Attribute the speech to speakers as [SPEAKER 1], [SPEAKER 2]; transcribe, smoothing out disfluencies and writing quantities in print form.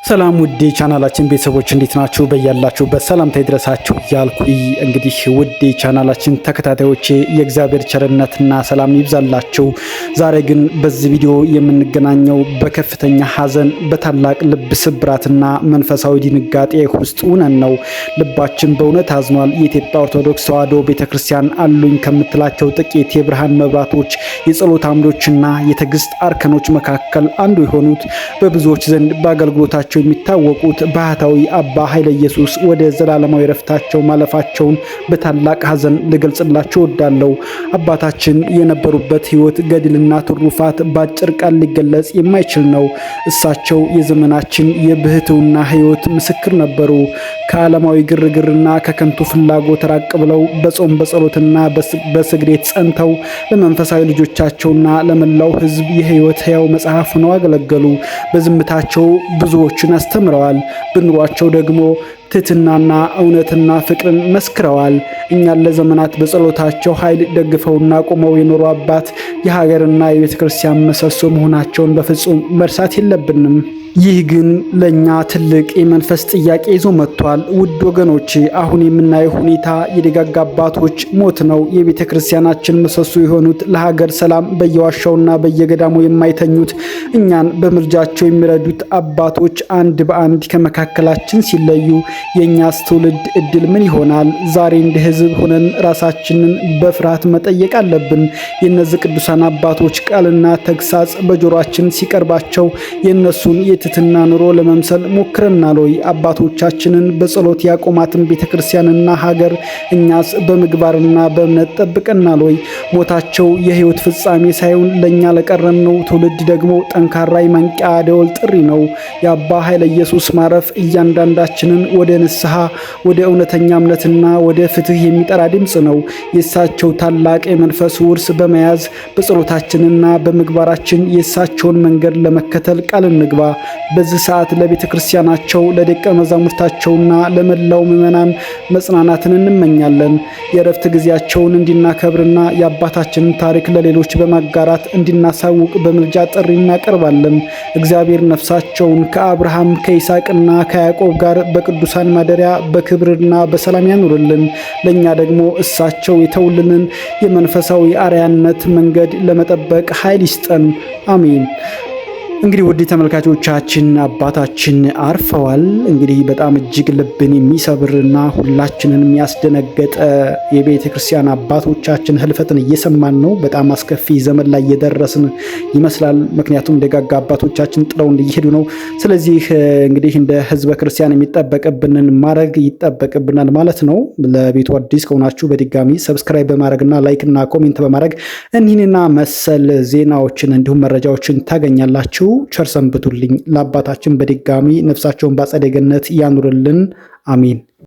[SPEAKER 1] ሰላም ውድ ቻናላችን ቤተሰቦች እንዴት ናችሁ? በያላችሁበት ሰላምታ ይድረሳችሁ እያልኩ እንግዲህ ውድ ቻናላችን ተከታታዮቼ የእግዚአብሔር ቸርነትና ሰላም ይብዛላችሁ። ዛሬ ግን በዚህ ቪዲዮ የምንገናኘው በከፍተኛ ሐዘን በታላቅ ልብ ስብራትና መንፈሳዊ ድንጋጤ ውስጥ ሆነን ነው። ልባችን በእውነት አዝኗል። የኢትዮጵያ ኦርቶዶክስ ተዋሕዶ ቤተክርስቲያን አሉኝ ከምትላቸው ጥቂት የብርሃን መብራቶች፣ የጸሎት አምዶችና የትዕግስት አርከኖች መካከል አንዱ የሆኑት በብዙዎች ዘንድ በአገልግሎታቸው የሚታወቁት ባህታዊ አባ ኃይለ ኢየሱስ ወደ ዘላለማዊ ረፍታቸው ማለፋቸውን በታላቅ ሐዘን ልገልጽላችሁ እወዳለሁ። አባታችን የነበሩበት ሕይወት ገድልና ትሩፋት በአጭር ቃል ሊገለጽ የማይችል ነው። እሳቸው የዘመናችን የብሕትውና ሕይወት ምስክር ነበሩ። ከዓለማዊ ግርግርና ከከንቱ ፍላጎት ራቅ ብለው በጾም በጸሎትና በስግደት ጸንተው ለመንፈሳዊ ልጆቻቸውና ለመላው ሕዝብ የሕይወት ሕያው መጽሐፍ ሆነው አገለገሉ። በዝምታቸው ብዙዎችን አስተምረዋል። በኑሯቸው ደግሞ ትሕትናና እውነትና ፍቅርን መስክረዋል። እኛን ለዘመናት በጸሎታቸው ኃይል ደግፈውና ቆመው የኖሩ አባት የሀገርና የቤተ ክርስቲያን ምሰሶ መሆናቸውን በፍጹም መርሳት የለብንም። ይህ ግን ለእኛ ትልቅ የመንፈስ ጥያቄ ይዞ መጥቷል። ውድ ወገኖች፣ አሁን የምናየው ሁኔታ የደጋግ አባቶች ሞት ነው። የቤተ ክርስቲያናችን ምሰሶ የሆኑት ለሀገር ሰላም በየዋሻውና በየገዳሙ የማይተኙት እኛን በምልጃቸው የሚረዱት አባቶች አንድ በአንድ ከመካከላችን ሲለዩ የእኛስ ትውልድ እድል ምን ይሆናል? ዛሬ እንደ ሕዝብ ሆነን ራሳችንን በፍርሃት መጠየቅ አለብን። የእነዚህ ቅዱሳን አባቶች ቃልና ተግሳጽ በጆሮአችን ሲቀርባቸው የእነሱን የትሕትና ኑሮ ለመምሰል ሞክረናል ወይ? አባቶቻችንን በጸሎት ያቆማትን ቤተክርስቲያንና ሀገር እኛስ በምግባርና በእምነት ጠብቀናል ወይ? ሞታቸው የሕይወት ፍጻሜ ሳይሆን ለእኛ ለቀረነው ትውልድ ደግሞ ጠንካራ የማንቂያ ደወል ጥሪ ነው። የአባ ኃይለ ኢየሱስ ማረፍ እያንዳንዳችንን ወደ ንስሐ፣ ወደ እውነተኛ እምነትና ወደ ፍትህ የሚጠራ ድምፅ ነው። የእሳቸው ታላቅ የመንፈስ ውርስ በመያዝ በጸሎታችንና በምግባራችን የእሳቸውን መንገድ ለመከተል ቃል እንግባ። በዚህ ሰዓት ለቤተ ክርስቲያናቸው፣ ለደቀ መዛሙርታቸውና ለመላው ምዕመናን መጽናናትን እንመኛለን። የእረፍት ጊዜያቸውን እንድናከብርና የአባታችንን ታሪክ ለሌሎች በማጋራት እንድናሳውቅ በምልጃ ጥሪ እናቀርባለን። እግዚአብሔር ነፍሳቸውን ከአብርሃም ከይስሐቅና ከያዕቆብ ጋር በቅዱሳን ማደሪያ በክብርና በሰላም ያኑርልን። ለእኛ ደግሞ እሳቸው የተውልንን የመንፈሳዊ አርያነት መንገድ ለመጠበቅ ኃይል ይስጠን። አሜን። እንግዲህ ውድ ተመልካቾቻችን አባታችን አርፈዋል። እንግዲህ በጣም እጅግ ልብን የሚሰብርና ሁላችንን የሚያስደነገጠ የቤተ ክርስቲያን አባቶቻችን ህልፈትን እየሰማን ነው። በጣም አስከፊ ዘመን ላይ የደረስን ይመስላል። ምክንያቱም ደጋጋ አባቶቻችን ጥለውን እየሄዱ ነው። ስለዚህ እንግዲህ እንደ ህዝበ ክርስቲያን የሚጠበቅብንን ማድረግ ይጠበቅብናል ማለት ነው። ለቤቱ አዲስ ከሆናችሁ በድጋሚ ሰብስክራይብ በማድረግና ላይክና ኮሜንት በማድረግ እኒህንና መሰል ዜናዎችን እንዲሁም መረጃዎችን ታገኛላችሁ። ቸር ሰንብቱልኝ። ለአባታችን በድጋሚ ነፍሳቸውን በአጸደ ገነት ያኑርልን። አሜን።